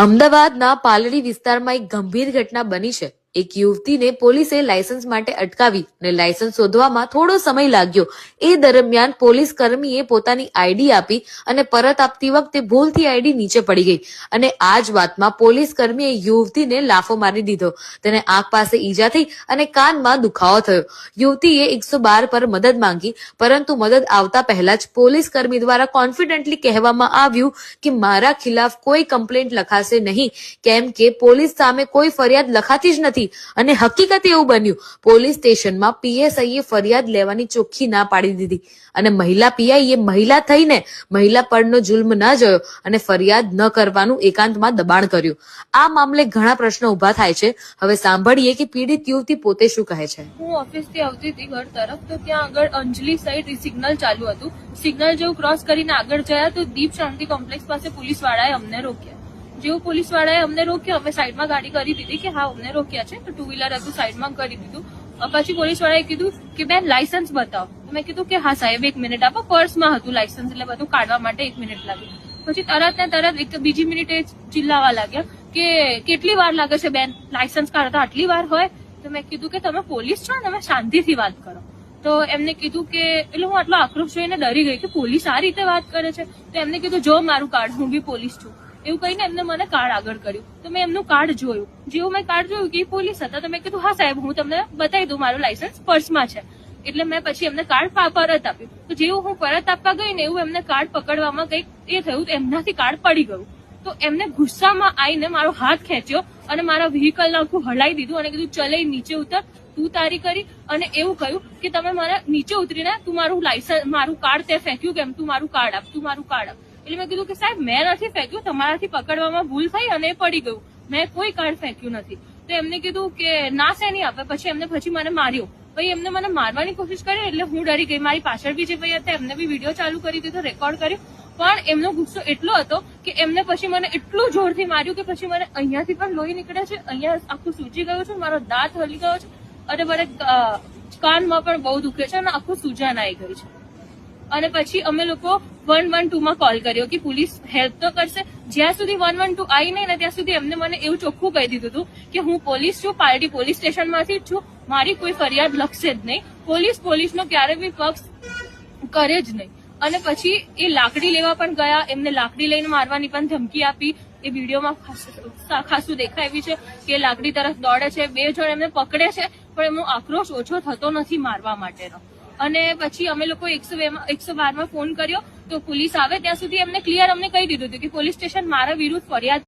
અમદાવાદના પાલડી વિસ્તારમાં એક ગંભીર ઘટના બની છે। એક યુવતીને પોલીસે લાયસન્સ માટે અટકાવી અને લાયસન્સ શોધવામાં થોડો સમય લાગ્યો। એ દરમિયાન પોલીસ કર્મીએ પોતાની આઈડી આપી અને પરત આપતી વખતે ભૂલથી આઈડી નીચે પડી ગઈ અને આ જ વાતમાં પોલીસ કર્મીએ યુવતીને લાફો મારી દીધો। તેને આંખ પાસે ઈજા થઈ અને કાનમાં દુખાવો થયો। યુવતીએ 112 પર મદદ માંગી, પરંતુ મદદ આવતા પહેલા જ પોલીસ કર્મી દ્વારા કોન્ફિડન્ટલી કહેવામાં આવ્યું કે મારા ખિલાફ કોઈ કમ્પ્લેન્ટ લખાશે નહીં, કેમ કે પોલીસ સામે કોઈ ફરિયાદ લખાતી જ નથી। અને હકીકત એવું બન્યું, પોલીસ સ્ટેશનમાં પીએસઆઈએ ફરિયાદ લેવાની ચોખ્ખી ના પાડી દીધી અને મહિલા પીઆઈએ મહિલા થઈને મહિલા પરનો જુલ્મ ન જોયો અને ફરિયાદ ન કરવાનું એકાંતમાં દબાણ કર્યું। આ મામલે ઘણા પ્રશ્નો ઉભા થાય છે। હવે સાંભળીએ કે પીડિત યુવતી પોતે શું કહે છે। હું ઓફિસથી આવતી હતી ઘર તરફ, તો ત્યાં આગળ અંજલી સાઈડ સિગ્નલ ચાલુ હતું। સિગ્નલ જેવું ક્રોસ કરીને આગળ ગયા તો દીપ શાંતિ કોમ્પ્લેક્સ પાસે પોલીસ વાળાએ અમને રોક્યા। જેવું પોલીસ વાળાએ અમને રોક્યા, અમે સાઈડમાં ગાડી કરી દીધી કે હા અમને રોક્યા છે, તો ટુ વ્હીલર હતું સાઈડમાં કરી દીધું। પછી પોલીસ વાળાએ કીધું કે બેન લાયસન્સ બતાવો। મેં કીધું કે હા સાહેબ 1 મિનિટ આપો, પર્સમાં હતું લાયસન્સ, એટલે બધું કાઢવા માટે 1 મિનિટ લાગી। પછી તરત ને તરત બીજી મિનિટે ચિલ્લાવા લાગ્યા કે કેટલી વાર લાગે છે બેન, લાયસન્સ કાઢતા આટલી વાર હોય? તો મેં કીધું કે તમે પોલીસ છો ને, તમે શાંતિથી વાત કરો। તો એમને કીધું કે એટલે હું આટલો આક્રોશ જોઈને ડરી ગઈ કે પોલીસ આ રીતે વાત કરે છે। તો એમને કીધું જો મારું કાર્ડ, હું બી પોલીસ છું એવું કહીને એમને મને કાર્ડ આગળ કર્યું। તો મેં એમનું કાર્ડ જોયું, જેવું મેં કાર્ડ જોયું કે પોલીસ હતા, તો મેં કીધું હા સાહેબ હું તમને બતાવી દઉં, મારું લાયસન્સ પર્સમાં છે। એટલે મેં પછી એમને કાર્ડ પરત આપ્યું। તો જેવું હું પરત આપવા ગઈ ને એવું એમને કાર્ડ પકડવામાં કંઈક એ થયું, તો એમનાથી કાર્ડ પડી ગયું। તો એમને ગુસ્સામાં આવીને મારો હાથ ખેંચ્યો અને મારા વ્હીકલ આખું હલાવી દીધું અને કીધું ચલે નીચે ઉતર, તું તારી કરી, અને એવું કહ્યું કે તમે મને નીચે ઉતરીને તું મારું લાયસન્સ, મારું કાર્ડ તે ફેંક્યું કેમ, તું મારું કાર્ડ આપ, તું મારું કાર્ડ આપ। એટલે મેં કીધું કે સાહેબ મેં નથી ફેંક્યું, તમારાથી પકડવામાં ભૂલ થઈ અને એ પડી ગયું, મેં કોઈ કાર્ડ ફેંક્યું નથી। તો એમને કીધું કે ના શેની આપે, પછી એમને મને માર્યો। ભાઈ એમને મને મારવાની કોશિશ કરી એટલે હું ડરી ગઈ। મારી પાછળ બી જે ભાઈ હતા એમને બી વિડીયો ચાલુ કરી દીધો, રેકોર્ડ કર્યું, પણ એમનો ગુસ્સો એટલો હતો કે એમને પછી મને એટલું જોરથી માર્યું કે પછી મને અહીંયાથી પણ લોહી નીકળે છે, અહીંયા આખું સૂજી ગયું છે, મારો દાંત હલી ગયો છે અને મને કાનમાં પણ બહુ દુખે છે અને આખું સૂજન આવી ગઈ છે। અને પછી અમે લોકો 112 માં કોલ કર્યો કે પોલીસ હેલ્પ તો કરશે। જ્યાં સુધી 112 આવી નહીં ને ત્યાં સુધી એમને મને એવું ચોખ્ખું કહી દીધું હતું કે હું પોલીસ છું, પાલડી પોલીસ સ્ટેશનમાંથી જ છું, મારી કોઈ ફરિયાદ લખશે જ નહીં, પોલીસનો ક્યારે બી પક્ષ કરે જ નહીં। અને પછી એ લાકડી લેવા પણ ગયા, એમને લાકડી લઈને મારવાની પણ ધમકી આપી। એ વિડીયોમાં ખાસું દેખાયું છે કે લાકડી તરફ દોડે છે, 2 જણ એમને પકડે છે, પણ એમનો આક્રોશ ઓછો થતો નથી મારવા માટેનો। અને પછી અમે લોકો 112 માં ફોન કર્યો, તો પોલીસ આવે ત્યાં સુધી એમને ક્લિયર અમને કહી દીધું હતું કે પોલીસ સ્ટેશન મારા વિરુદ્ધ ફરિયાદ